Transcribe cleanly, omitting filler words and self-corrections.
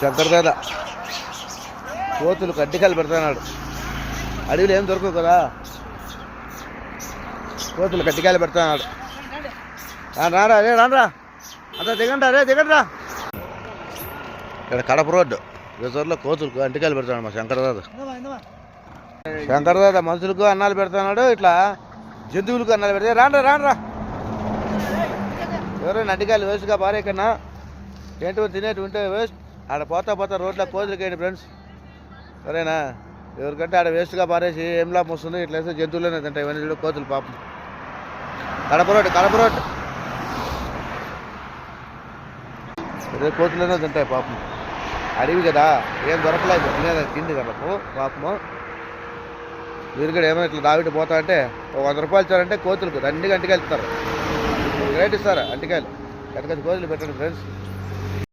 శంకర్ దాదా కోతులు కడ్డికాయలు పెడుతున్నాడు. అడవిలో ఏం దొరకవు కదా, కోతులు కడ్డికాయలు పెడుతున్నాడు. రారా అరే రానరా అంతా దిగండి, అరే దిగండి రా. ఇక్కడ కడప రోడ్డు రిజర్వ్లో కోతులకు అంటికాయలు పెడుతున్నాడు మా శంకర్ దాదా. శంకర్ దాదా మనుషులకు అన్నాలు పెడుతున్నాడు, ఇట్లా జంతువులకు అన్నాలు పెడితే రానరా రానరా. ఎవరైనా అంటికాయలు వేస్ట్గా పారేకన్నా ఏంటో తినేటి ఉంటే వేస్ట్. ఆడ పోతా పోతా రోడ్లో కోతులకి వేయండి ఫ్రెండ్స్, సరేనా? ఎవరికంటే ఆడ వేస్ట్గా పారేసి ఏం లాభం వస్తుంది? ఇట్లా వేస్తే జంతువులనే తింటాయి ఇవన్నీ చూడ కోతులు పాపం. కడప రోడ్డు అదే కోతులనే తింటాయి పాపం. అడవి కదా ఏం దొరకలేదు తినేది తిండి కదా పాపము. మీరు కూడా ఏమైనా ఇట్లా దావిటి పోతా అంటే ఒక 100 రూపాయలు ఇచ్చారంటే కోతులకు దండిగా అంటికాయలు ఇస్తారు. రేట్ ఇస్తారా అంటికాయలు? ఎక్కడికి కోతులు పెట్టండి ఫ్రెండ్స్.